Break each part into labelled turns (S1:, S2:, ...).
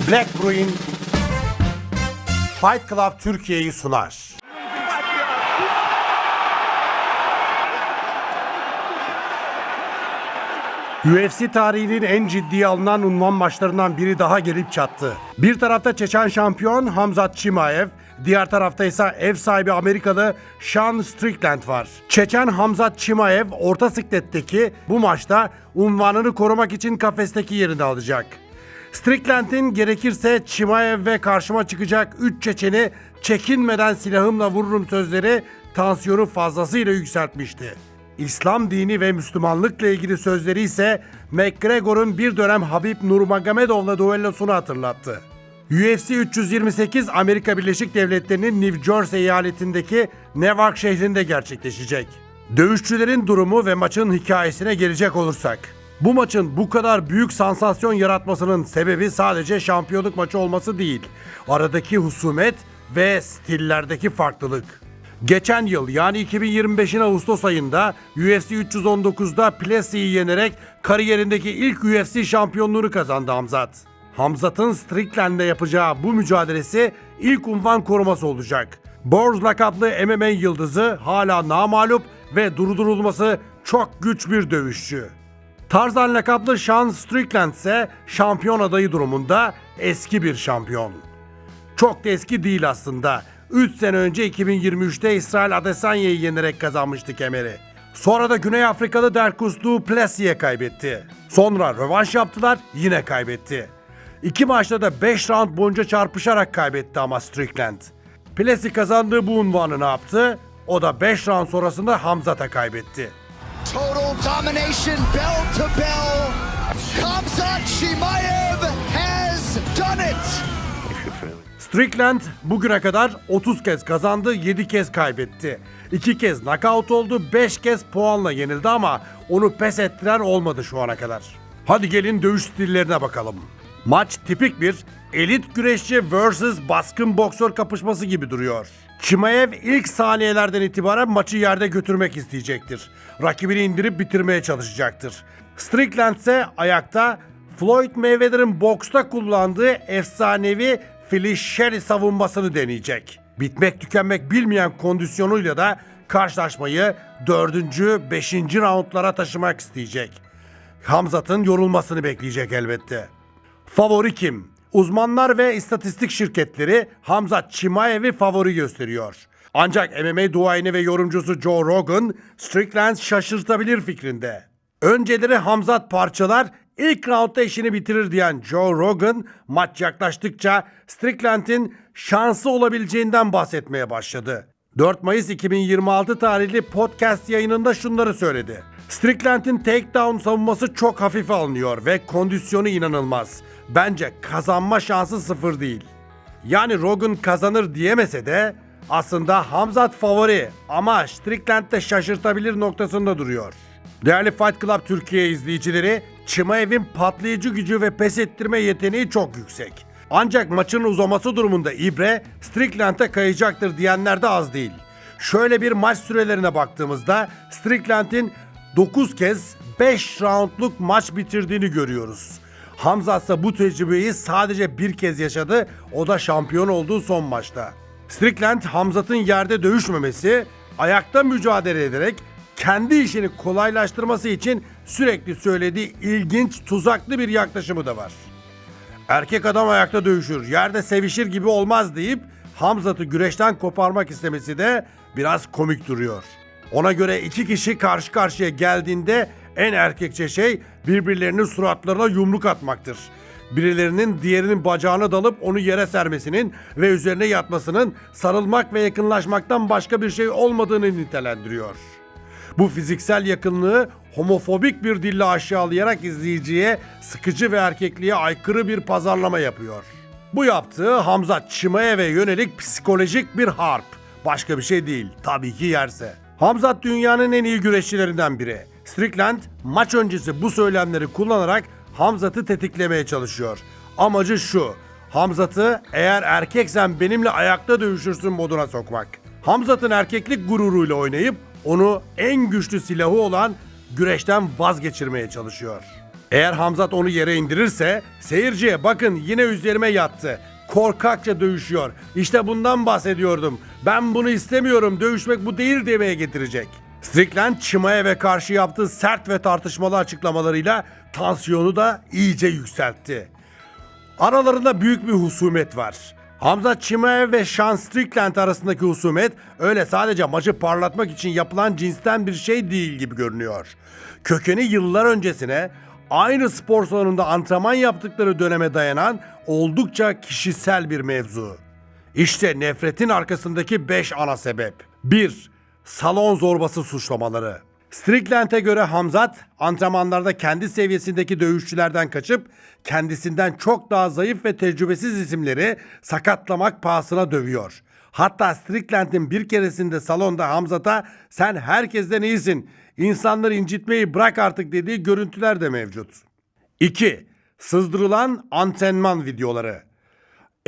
S1: Black Bruin Fight Club Türkiye'yi sunar. UFC tarihinin en ciddiye alınan unvan maçlarından biri daha gelip çattı. Bir tarafta Çeçen şampiyon Khamzat Chimaev, diğer tarafta ise ev sahibi Amerikalı Sean Strickland var. Çeçen Khamzat Chimaev orta sikletteki bu maçta unvanını korumak için kafesteki yerini alacak. Strickland'in gerekirse Chimaev'e karşıma çıkacak 3 Çeçen'i çekinmeden silahımla vururum sözleri tansiyonu fazlasıyla yükseltmişti. İslam dini ve Müslümanlıkla ilgili sözleri ise McGregor'un bir dönem Habib Nurmagomedov'la düellosunu hatırlattı. UFC 328 Amerika Birleşik Devletleri'nin New Jersey eyaletindeki Newark şehrinde gerçekleşecek. Dövüşçülerin durumu ve maçın hikayesine gelecek olursak, bu maçın bu kadar büyük sansasyon yaratmasının sebebi sadece şampiyonluk maçı olması değil, aradaki husumet ve stillerdeki farklılık. Geçen yıl yani 2025'in Ağustos ayında UFC 319'da Plessi'yi yenerek kariyerindeki ilk UFC şampiyonluğunu kazandı Khamzat. Khamzat'ın Strickland'le yapacağı bu mücadelesi ilk unvan koruması olacak. Boars lakaplı MMA yıldızı hala namağlup ve durdurulması çok güç bir dövüşçü. Tarzan lakaplı Sean Strickland ise şampiyon adayı durumunda eski bir şampiyon. Çok da eski değil aslında. 3 sene önce 2023'te İsrail Adesanya'yı yenerek kazanmıştı kemeri. Sonra da Güney Afrikalı Dricus du Plessis'e kaybetti. Sonra rövanş yaptılar, yine kaybetti. 2 maçta da 5 round boyunca çarpışarak kaybetti ama Strickland. Plessis kazandığı bu unvanı ne yaptı? O da 5 round sonrasında Khamzat'a kaybetti.
S2: Total domination, bell to bell. Khamzat Chimaev has done it.
S1: Strickland bugüne kadar 30 kez kazandı, 7 kez kaybetti. 2 kez knockout oldu, 5 kez puanla yenildi ama onu pes ettiren olmadı şu ana kadar. Hadi gelin dövüş stillerine bakalım. Maç tipik bir elit güreşçi vs. baskın boksör kapışması gibi duruyor. Chimaev ilk saniyelerden itibaren maçı yerde götürmek isteyecektir. Rakibini indirip bitirmeye çalışacaktır. Strickland ise ayakta Floyd Mayweather'ın boksta kullandığı efsanevi Philly Sherry savunmasını deneyecek. Bitmek tükenmek bilmeyen kondisyonuyla da karşılaşmayı 4. 5. roundlara taşımak isteyecek. Khamzat'ın yorulmasını bekleyecek elbette. Favori kim? Uzmanlar ve istatistik şirketleri Khamzat Chimaev'i favori gösteriyor. Ancak MMA duayeni ve yorumcusu Joe Rogan, Strickland şaşırtabilir fikrinde. Önceleri Khamzat parçalar, İlk roundda işini bitirir diyen Joe Rogan, maç yaklaştıkça Strickland'in şansı olabileceğinden bahsetmeye başladı. 4 Mayıs 2026 tarihli podcast yayınında şunları söyledi. Strickland'in takedown savunması çok hafife alınıyor ve kondisyonu inanılmaz. Bence kazanma şansı sıfır değil. Yani Rogan kazanır diyemese de aslında Khamzat favori ama Strickland de şaşırtabilir noktasında duruyor. Değerli Fight Club Türkiye izleyicileri, Chimaev'in patlayıcı gücü ve pes ettirme yeteneği çok yüksek. Ancak maçın uzaması durumunda ibre Strickland'e kayacaktır diyenler de az değil. Şöyle bir maç sürelerine baktığımızda Strickland'in 9 kez 5 roundluk maç bitirdiğini görüyoruz. Khamzat ise bu tecrübeyi sadece bir kez yaşadı, o da şampiyon olduğu son maçta. Strickland, Khamzat'ın yerde dövüşmemesi, ayakta mücadele ederek kendi işini kolaylaştırması için sürekli söylediği ilginç, tuzaklı bir yaklaşımı da var. Erkek adam ayakta dövüşür, yerde sevişir gibi olmaz deyip Khamzat'ı güreşten koparmak istemesi de biraz komik duruyor. Ona göre 2 kişi karşı karşıya geldiğinde en erkekçe şey birbirlerinin suratlarına yumruk atmaktır. Birilerinin diğerinin bacağına dalıp onu yere sermesinin ve üzerine yatmasının sarılmak ve yakınlaşmaktan başka bir şey olmadığını nitelendiriyor. Bu fiziksel yakınlığı homofobik bir dille aşağılayarak izleyiciye sıkıcı ve erkekliğe aykırı bir pazarlama yapıyor. Bu yaptığı Khamzat Chimaev'e yönelik psikolojik bir harp. Başka bir şey değil, tabii ki yerse. Khamzat dünyanın en iyi güreşçilerinden biri. Strickland maç öncesi bu söylemleri kullanarak Khamzat'ı tetiklemeye çalışıyor. Amacı şu, Khamzat'ı eğer erkeksen benimle ayakta dövüşürsün moduna sokmak. Khamzat'ın erkeklik gururuyla oynayıp onu en güçlü silahı olan güreşten vazgeçirmeye çalışıyor. Eğer Hamzat onu yere indirirse seyirciye bakın yine üzerime yattı. Korkakça dövüşüyor. İşte bundan bahsediyordum. Ben bunu istemiyorum. Dövüşmek bu değil demeye getirecek. Strickland Chimaev'e karşı yaptığı sert ve tartışmalı açıklamalarıyla tansiyonu da iyice yükseltti. Aralarında büyük bir husumet var. Hamzat Chimaev ve Sean Strickland arasındaki husumet öyle sadece maçı parlatmak için yapılan cinsten bir şey değil gibi görünüyor. Kökeni yıllar öncesine aynı spor salonunda antrenman yaptıkları döneme dayanan oldukça kişisel bir mevzu. İşte nefretin arkasındaki 5 ana sebep. 1. Salon zorbası suçlamaları. Strickland'e göre Hamzat antrenmanlarda kendi seviyesindeki dövüşçülerden kaçıp kendisinden çok daha zayıf ve tecrübesiz isimleri sakatlamak pahasına dövüyor. Hatta Strickland'in bir keresinde salonda Hamzat'a "Sen herkesten iyisin, insanları incitmeyi bırak artık" dediği görüntüler de mevcut. 2. Sızdırılan antrenman videoları.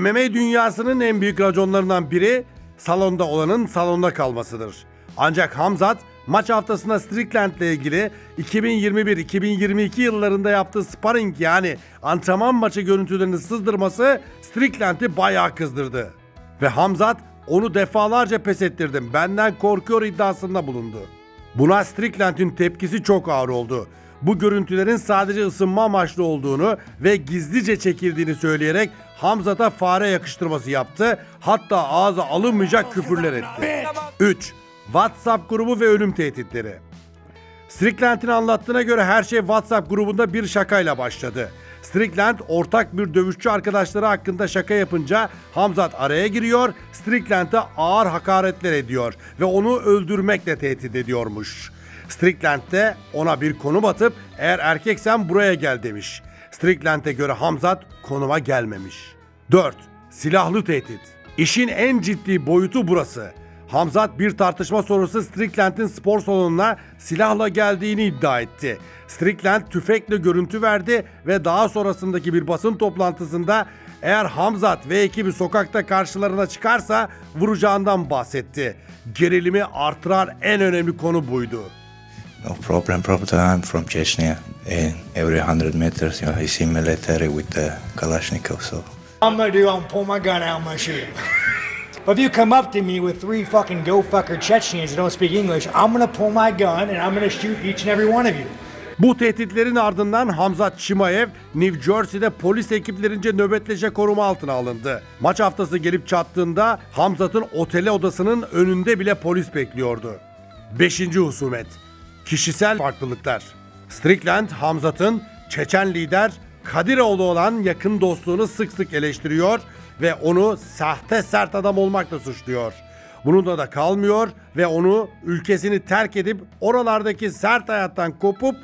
S1: MMA dünyasının en büyük raconlarından biri salonda olanın salonda kalmasıdır. Ancak Hamzat maç haftasında Strickland'le ilgili 2021-2022 yıllarında yaptığı sparring yani antrenman maçı görüntülerini sızdırması Strickland'i bayağı kızdırdı. Ve Hamzat onu defalarca pes ettirdim, benden korkuyor iddiasında bulundu. Buna Strickland'in tepkisi çok ağır oldu. Bu görüntülerin sadece ısınma amaçlı olduğunu ve gizlice çekildiğini söyleyerek Hamzat'a fare yakıştırması yaptı. Hatta ağza alınmayacak küfürler etti. 3. WhatsApp grubu ve ölüm tehditleri. Strickland'in anlattığına göre her şey WhatsApp grubunda bir şakayla başladı. Strickland ortak bir dövüşçü arkadaşları hakkında şaka yapınca Hamzat araya giriyor, Strickland'e ağır hakaretler ediyor ve onu öldürmekle tehdit ediyormuş. Strickland de ona bir konum atıp "Eğer erkeksen buraya gel" demiş. Strickland'e göre Hamzat konuma gelmemiş. 4. Silahlı tehdit. İşin en ciddi boyutu burası. Hamzat bir tartışma sonrası Strickland'in spor salonuna silahla geldiğini iddia etti. Strickland tüfekle görüntü verdi ve daha sonrasındaki bir basın toplantısında eğer Hamzat ve ekibi sokakta karşılarına çıkarsa vuracağından bahsetti. Gerilimi artıran en önemli konu buydu.
S3: No problem, brother. I'm from Chechnya, and every 100 meters, I see military with the Kalashnikov. So
S4: I'm pull my gun out of my shoe. But if you come up to me with 3 fucking go-fucker Chechens that don't speak English, I'm gonna pull my gun and I'm gonna shoot each and every one of you.
S1: Bu tehditlerin ardından Hamzat Chimaev, New Jersey'de polis ekiplerince nöbetleşe koruma altına alındı. Maç haftası gelip çattığında Hamzat'ın otele odasının önünde bile polis bekliyordu. 5. husumet. Kişisel farklılıklar. Strickland, Hamzat'ın Çeçen lider Kadiroğlu olan yakın dostluğunu sık sık eleştiriyor ve onu sahte sert adam olmakla suçluyor. Bununla da kalmıyor ve onu ülkesini terk edip oralardaki sert hayattan kopup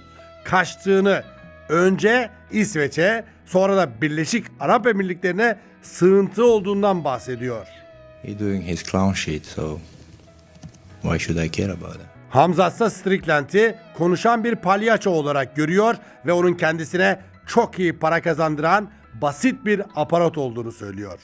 S1: kaçtığını, önce İsveç'e sonra da Birleşik Arap Emirlikleri'ne sığıntı olduğundan bahsediyor.
S3: he's doing his clown shit, so why should I care about it?
S1: Hamzat ise Strickland'i konuşan bir palyaço olarak görüyor ve onun kendisine çok iyi para kazandıran basit bir aparat olduğunu söylüyor.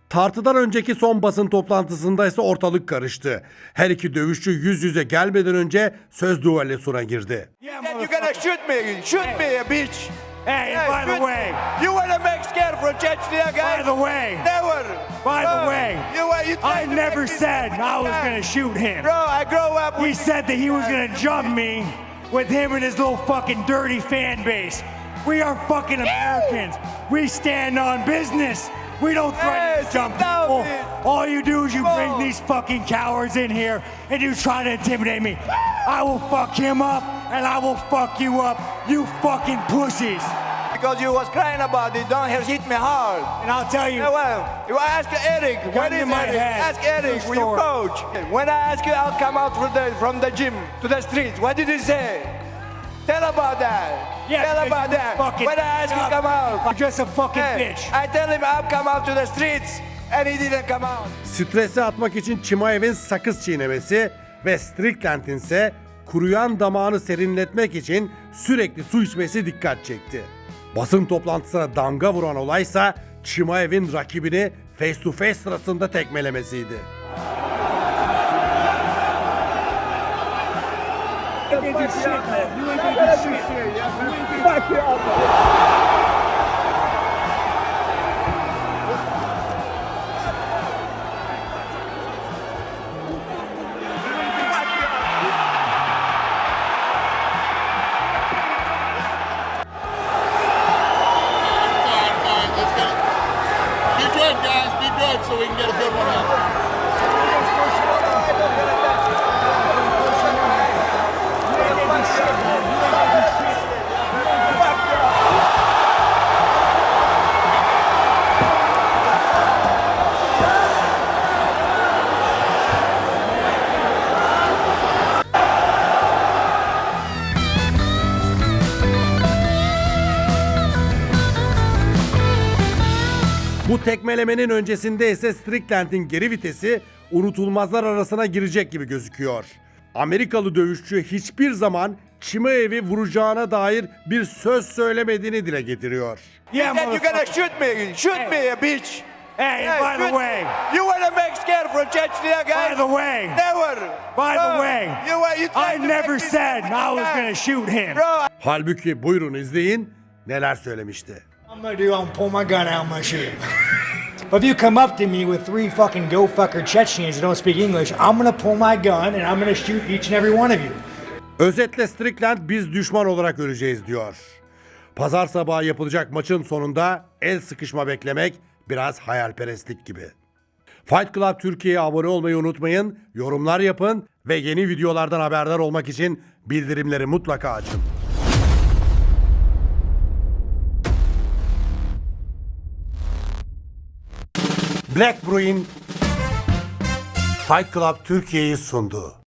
S1: Tartıdan önceki son basın toplantısında ise ortalık karıştı. Her iki dövüşçü yüz yüze gelmeden önce söz düellosuna girdi.
S5: You're gonna shoot me! Shoot me, bitch!
S4: Hey, by the
S5: shoot
S4: way,
S5: me. You wanna make scare from Chechnya, guys?
S4: by the way,
S5: Never!
S4: by the
S5: No.
S4: way,
S5: You
S4: I
S5: tried to
S4: never
S5: make me
S4: said
S5: do
S4: I was
S5: that.
S4: gonna shoot him.
S5: Bro, I grow up
S4: He
S5: with
S4: said that he was gonna jump me with him and his little fucking dirty fan base. We are fucking Americans. We stand on business. We don't threaten to
S5: Hey,
S4: jump
S5: sit down,
S4: people.
S5: bitch.
S4: All you do is you
S5: Come
S4: bring
S5: on.
S4: these fucking cowards in here and you try to intimidate me. I will fuck him up and I will fuck you up, you fucking pussies.
S5: because you was crying about it. Don't hit me hard.
S4: And I'll tell you,
S5: Yeah, well, you ask Eric.
S4: Gun
S5: Where
S4: in
S5: is
S4: my
S5: Eric?
S4: head.
S5: Ask Eric,
S4: True
S5: will you
S4: story.
S5: coach? When I ask you, I'll come out from the gym to the streets. What did you say? Tell about that.
S4: yeah,
S5: Tell
S4: because
S5: about
S4: you
S5: that.
S4: fucking
S5: When I ask you,
S4: up.
S5: come out.
S4: You're just a fucking
S5: Hey,
S4: bitch.
S5: I tell him I'll come out to the streets, and he didn't come out.
S1: Stresi atmak için Chimaev'in sakız çiğnemesi ve Strickland'in ise kuruyan damağını serinletmek için sürekli su içmesi dikkat çekti. Basın toplantısına damga vuran olaysa Chimaev'in rakibini face to face sırasında tekmelemesiydi.
S4: ain't gonna do shit, man. You ain't gonna do shit.
S5: Fuck you up.
S6: Fine. Let's get it. Be good, guys. Be good so we can get a good one out.
S1: Bu tekmelemenin öncesinde ise Strickland'in geri vitesi unutulmazlar arasına girecek gibi gözüküyor. Amerikalı dövüşçü hiçbir zaman Chimaev'i vuracağına dair bir söz söylemediğini dile getiriyor.
S4: Yeah,
S5: Then you're gonna
S4: motherfucker.
S5: shoot me. Shoot me, bitch.
S4: Hey,
S5: Yeah,
S4: by the
S5: shoot
S4: way,
S5: me. You wanna make scared from Chechnya, guys?
S4: by the way,
S5: Never.
S4: by the
S5: No.
S4: way,
S5: You
S4: I
S5: tried to
S4: never
S5: make me
S4: said
S5: fucking
S4: I was
S5: guy.
S4: gonna shoot him.
S5: Bro,
S1: Halbuki buyurun izleyin neler söylemişti.
S7: I'm gonna do, I'm gonna pull my gun out, I'm gonna shoot him. But if you come up to me with 3 fucking go fucker Chechens that don't speak English, I'm gonna pull my gun and I'm gonna shoot each and every one of you.
S1: Özetle Strickland biz düşman olarak öleceğiz diyor. Pazar sabahı yapılacak maçın sonunda el sıkışma beklemek biraz hayalperestlik gibi. Fight Club Türkiye'ye abone olmayı unutmayın, yorumlar yapın ve yeni videolardan haberdar olmak için bildirimleri mutlaka açın. Black Bruin Fight Club Türkiye'yi sundu.